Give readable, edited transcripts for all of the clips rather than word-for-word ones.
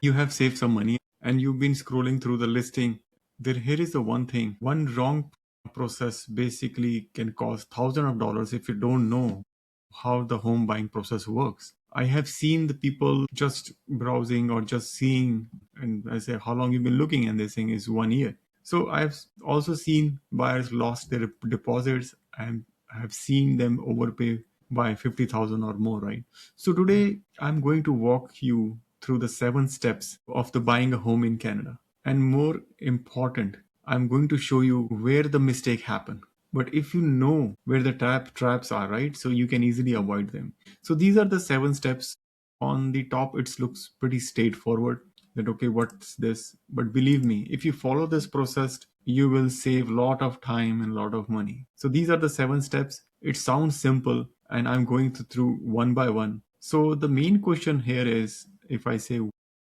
you have saved some money and you've been scrolling through the listing. Here is the one thing: one wrong process basically can cost thousands of dollars if you don't know how the home buying process works. I have seen the people just browsing or just seeing, and I say, how long you've been looking, and they saying is 1 year. So I've also seen buyers lost their deposits, and I have seen them overpay by 50,000 or more, right? So today I'm going to walk you through the 7 steps of the buying a home in Canada. And more important, I'm going to show you where the mistake happened. But if you know where the traps are, right, so you can easily avoid them. So these are the 7 steps. On the top, it looks pretty straightforward that, okay, what's this? But believe me, if you follow this process, you will save a lot of time and a lot of money. So these are the 7 steps. It sounds simple, and I'm going through one by one. So the main question here is, if I say,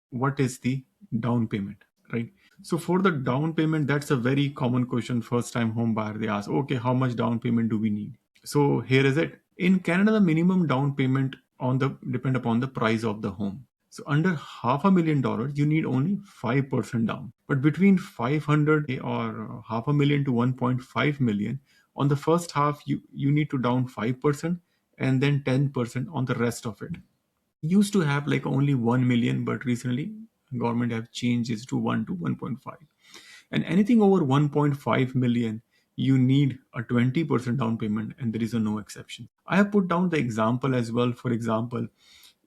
what is the down payment, right? So for the down payment, that's a very common question. First time home buyer, they ask, okay, how much down payment do we need? So here is it. In Canada, the minimum down payment on the depend upon the price of the home. So under $500,000, you need only 5% down. But between 500 or half a million to 1.5 million, on the first half, you need to down 5% and then 10% on the rest of it. Used to have like only 1 million, but recently government have changed it to 1 to 1.5. And anything over 1.5 million, you need a 20% down payment, and there is a no exception. I have put down the example as well. For example,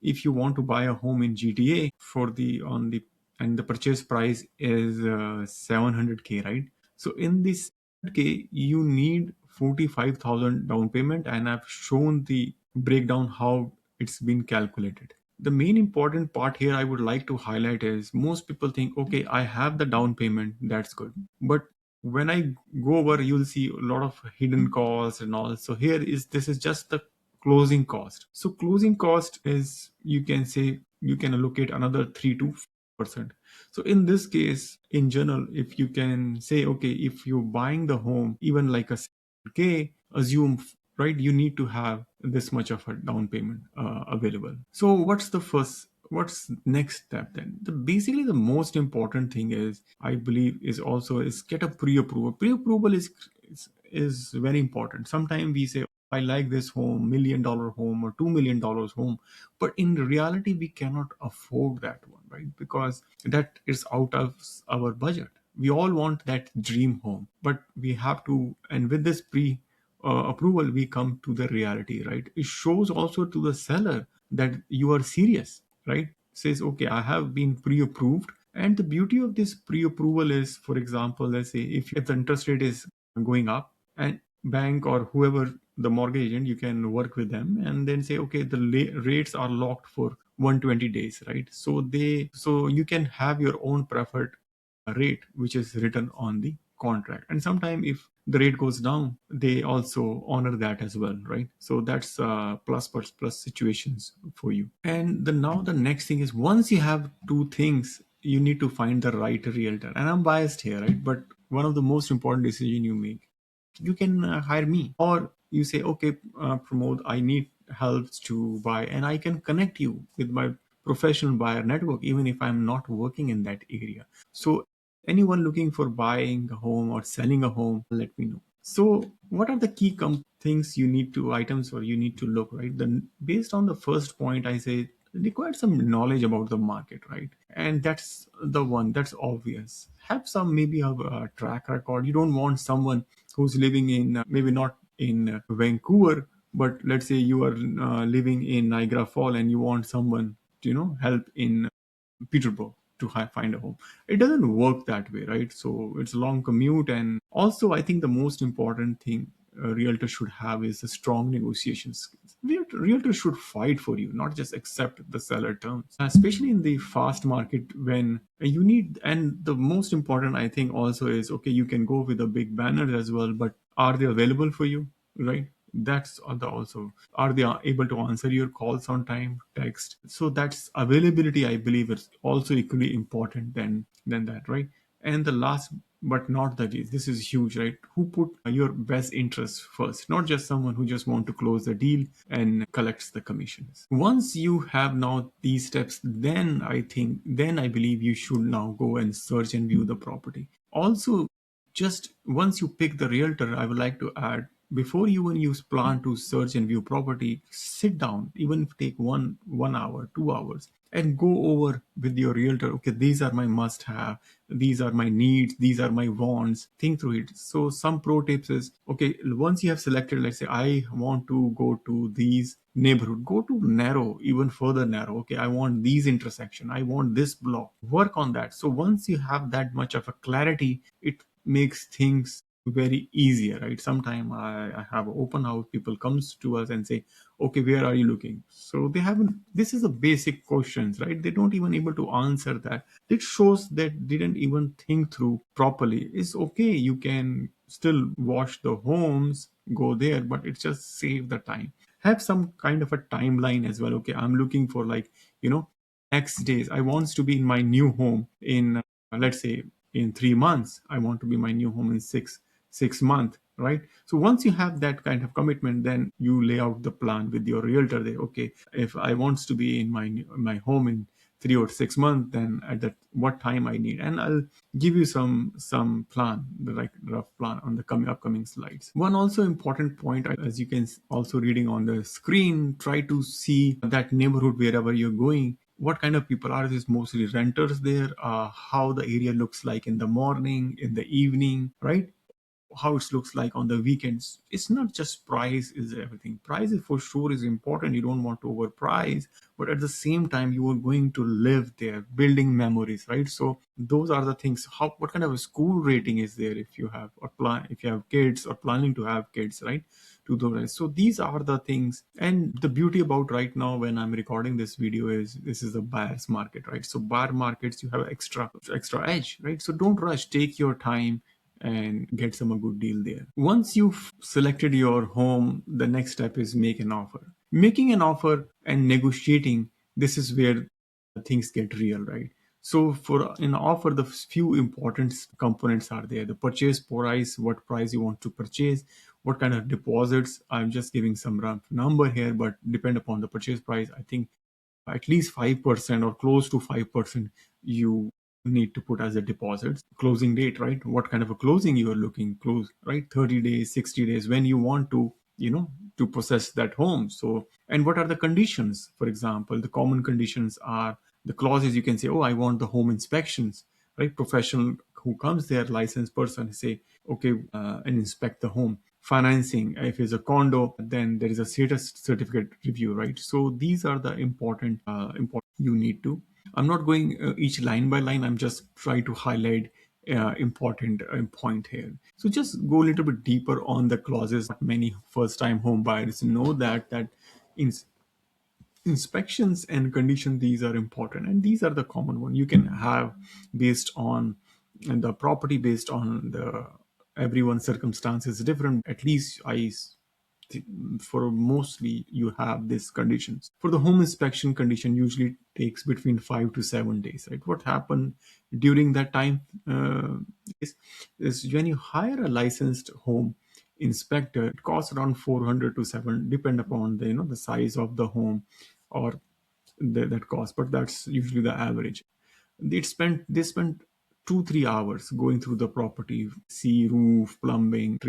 if you want to buy a home in GTA for the on the and the purchase price is 700K, right? So in this K, you need 45,000 down payment, and I've shown the breakdown how it's been calculated. The main important part here I would like to highlight is most people think, okay, I have the down payment, that's good. But when I go over, you'll see a lot of hidden costs and all. So here is this is just the closing cost. So closing cost is, you can say, you can allocate another 3 to 4%. So in this case, in general, if you can say, okay, if you're buying the home, even like a K, assume, right, you need to have this much of a down payment available. So what's next step then? Basically the most important thing is, I believe, is get a pre-approval. Pre-approval is very important. Sometimes we say, I like this home, $1 million home or $2 million home, but in reality we cannot afford that one, right? Because that is out of our budget. We all want that dream home, but we have to, and with this pre approval, we come to the reality, right? It shows also to the seller that you are serious, right? Says, okay, I have been pre-approved. And the beauty of this pre-approval is, for example, let's say if the interest rate is going up, and bank or whoever, the mortgage agent, you can work with them and then say, okay, the rates are locked for 120 days, right? So you can have your own preferred rate which is written on the contract. And sometimes if the rate goes down, they also honor that as well, right? So that's plus situations for you. And now the next thing is, once you have two things, you need to find the right realtor. And I'm biased here, right? But one of the most important decision you make, you can hire me, or you say, okay, Pramod, I need help to buy, and I can connect you with my professional buyer network even if I'm not working in that area. So anyone looking for buying a home or selling a home, let me know. So what are the key things you need to items, or you need to look, right? Then based on the first point, I say require some knowledge about the market, right? And that's the one that's obvious. Have some, maybe have a track record. You don't want someone who's living in maybe not in Vancouver, but let's say you are living in Niagara Fall and you want someone to help in Peterborough to find a home. It doesn't work that way, right? So it's a long commute. And also, I think the most important thing a realtor should have is a strong negotiation skills. Realtor should fight for you, not just accept the seller terms, especially in the fast market when you need. And the most important, I think, also is, okay, you can go with a big banner as well, but are they available for you, right? That's also, are they able to answer your calls on time, text? So that's availability, I believe, is also equally important than that, right? And the last but not the deal. This is huge, right? Who put your best interests first, not just someone who just want to close the deal and collects the commissions. Once you have now these steps, then I believe you should now go and search and view the property. Also, just once you pick the realtor, I would like to add, before you even use plan to search and view property, sit down, even if take one hour, 2 hours, and go over with your realtor. Okay, these are my must have, these are my needs, these are my wants. Think through it. So some pro tips is, okay, once you have selected, let's say I want to go to these neighborhood, go to narrow, even further narrow. Okay, I want these intersection, I want this block, work on that. So once you have that much of a clarity, it makes things very easier, right? Sometime I have open house, people comes to us and say, okay, where are you looking? So they haven't, this is the basic questions, right? They don't even able to answer that. It shows that didn't even think through properly. It's okay, you can still watch the homes, go there, but it just save the time. Have some kind of a timeline as well. Okay, I'm looking for, like, you know, X days I wants to be in my new home in let's say in 3 months. I want to be my new home in six month, right? So once you have that kind of commitment, then you lay out the plan with your realtor there. Okay, if I wants to be in my home in 3 or 6 months, then at that what time I need, and I'll give you some plan, the like rough plan on the upcoming slides. One also important point, as you can also reading on the screen, try to see that neighborhood wherever you're going. What kind of people are this? Mostly renters there. How the area looks like in the morning, in the evening, right? How it looks like on the weekends. It's not just price is everything. Price is for sure is important. You don't want to overprice, but at the same time, you are going to live there, building memories, right? So those are the things. How, what kind of a school rating is there if you have or plan, if you have kids or planning to have kids, right? To those. So these are the things. And the beauty about right now when I'm recording this video is this is a buyer's market, right? So buyer markets, you have extra edge, right? So don't rush. Take your time and get some a good deal there. Once you've selected your home, the next step is make an offer. Making an offer and negotiating, this is where things get real, right? So for an offer, the few important components are there. The purchase price, what price you want to purchase, what kind of deposits. I'm just giving some rough number here, but depend upon the purchase price. I think at least 5% or close to 5% you need to put as a deposit. Closing date, right? What kind of a closing you are looking close, right? 30 days, 60 days, when you want to, to possess that home. So, and what are the conditions? For example, the common conditions are the clauses. You can say, oh, I want the home inspections, right? Professional who comes there, licensed person, say, okay, and inspect the home. Financing, if it's a condo, then there is a status certificate review, right? So these are the important you need to. I'm not going each line by line. I'm just trying to highlight important point here. So just go a little bit deeper on the clauses. Many first time home buyers know that in inspections and condition, these are important, and these are the common one you can have based on, and the property based on the everyone's circumstances different. At least for mostly you have these conditions. For the home inspection condition usually takes between 5 to 7 days, right? What happened during that time is when you hire a licensed home inspector, it costs around 400 to 7, depend upon the the size of the home or that cost, but that's usually the average. They spent 2 3 hours going through the property, see roof, plumbing,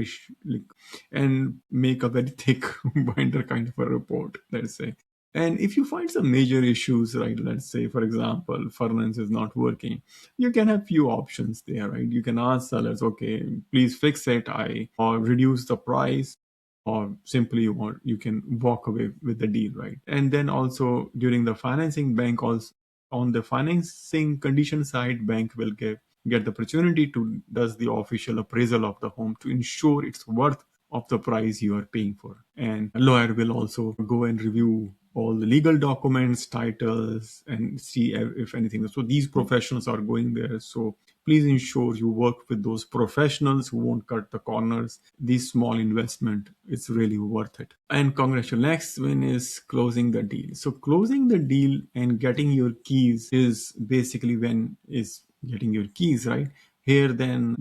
and make a very thick binder kind of a report, let's say. And if you find some major issues, right, let's say for example furnace is not working, you can have few options there, right? You can ask sellers, okay, please fix it, I or reduce the price, or simply you can walk away with the deal, right? And then also during the financing, bank also, on the financing condition side, bank will get the opportunity to does the official appraisal of the home to ensure it's worth of the price you are paying for. And a lawyer will also go and review all the legal documents, titles, and see if anything. So these professionals are going there. So please ensure you work with those professionals who won't cut the corners. This small investment is really worth it. And congratulations. Next one is closing the deal. So closing the deal and getting your keys is basically when is getting your keys, right? Here, then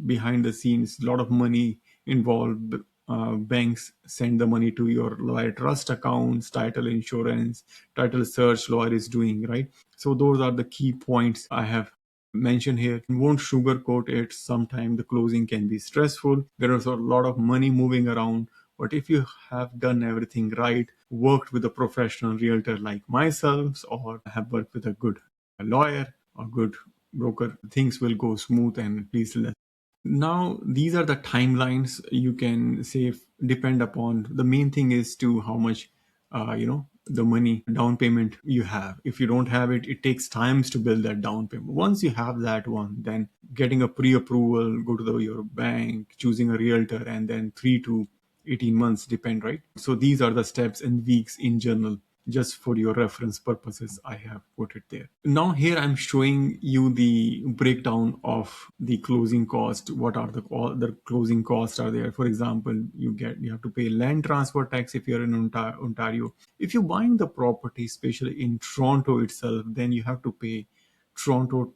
behind the scenes, a lot of money involved. Banks send the money to your lawyer trust accounts, title insurance, title search lawyer is doing, right? So those are the key points I have mentioned here. Won't sugarcoat it. Sometimes the closing can be stressful. There is a lot of money moving around. But if you have done everything right, worked with a professional realtor like myself, or have worked with a good lawyer or good broker, things will go smooth. And please let now, these are the timelines you can save depend upon. The main thing is to how much, the money down payment you have. If you don't have it, it takes times to build that down payment. Once you have that one, then getting a pre-approval, go to your bank, choosing a realtor, and then 3 to 18 months depend, right? So these are the steps and weeks in general. Just for your reference purposes, I have put it there. Now here I'm showing you the breakdown of the closing cost. What are all the closing costs are there? For example, you have to pay land transfer tax if you're in Ontario. If you're buying the property, especially in Toronto itself, then you have to pay Toronto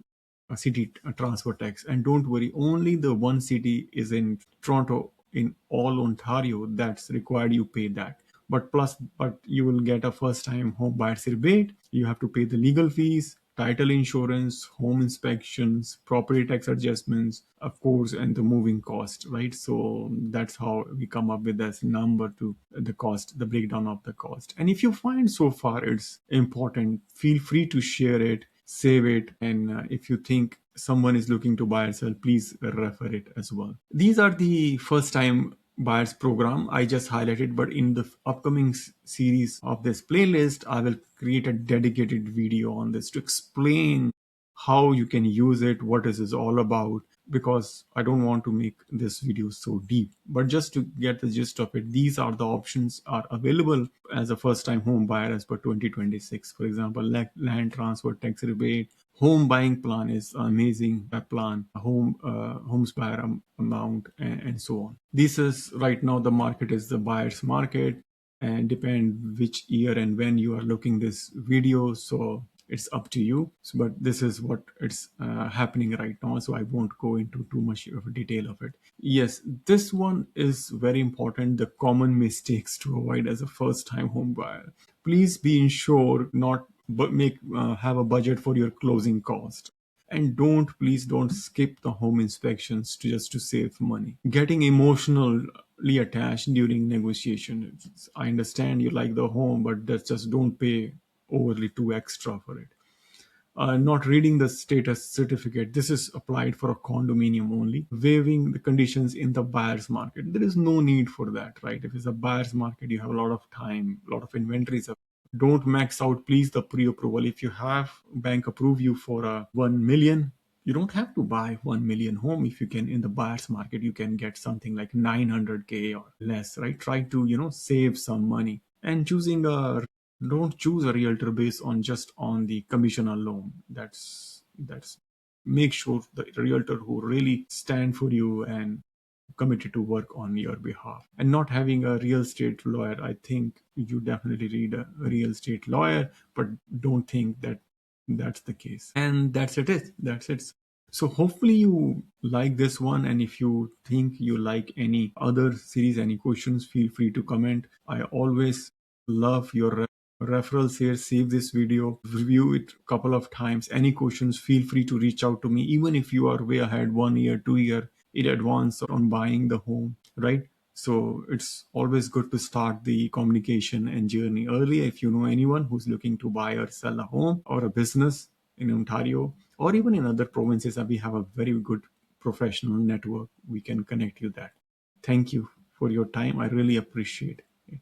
city transfer tax. And don't worry, only the one city is in Toronto. In all Ontario, that's required you pay that. But you will get a first time home buyer's rebate. You have to pay the legal fees, title insurance, home inspections, property tax adjustments, of course, and the moving cost, right? So that's how we come up with this number to the cost, the breakdown of the cost. And if you find so far it's important, feel free to share it, save it, and if you think someone is looking to buy or sell, please refer it as well. These are the first time buyers program I just highlighted, but in the upcoming series of this playlist, I will create a dedicated video on this to explain how you can use it, what is this all about, because I don't want to make this video so deep. But just to get the gist of it, these are the options are available as a first time home buyer as per 2026. For example, land transfer tax rebate, home buying plan is amazing. That plan, homes buyer amount, and so on. This is right now the market is the buyer's market, and depend which year and when you are looking this video. So it's up to you. So, but this is what it's happening right now. So I won't go into too much of detail of it. Yes, this one is very important. The common mistakes to avoid as a first time home buyer. Please be ensured not but make have a budget for your closing cost, and please don't skip the home inspections to save money. Getting emotionally attached during negotiation. I understand you like the home, but that's just don't pay overly too extra for it. Not reading the status certificate. This is applied for a condominium only. Waiving the conditions in the buyer's market. There is no need for that, right? If it's a buyer's market, you have a lot of time, a lot of inventories. Don't max out, please, the pre-approval. If you have bank approve you for a 1 million, you don't have to buy 1 million home. If you can, in the buyer's market, you can get something like 900K or less, right? Try to, save some money. And don't choose a realtor based on just on the commission alone. That's make sure the realtor who really stand for you and committed to work on your behalf. And not having a real estate lawyer, I think you definitely need a real estate lawyer, but don't think that that's the case. And that's it. So hopefully you like this one, and if you think you like any other series, any questions, feel free to comment. I always love your referrals here. Save this video, review it a couple of times. Any questions, feel free to reach out to me, even if you are way ahead 1 year, 2 year in advance on buying the home, right? So it's always good to start the communication and journey early. If you know anyone who's looking to buy or sell a home or a business in Ontario or even in other provinces, we have a very good professional network. We can connect you that. Thank you for your time. I really appreciate it.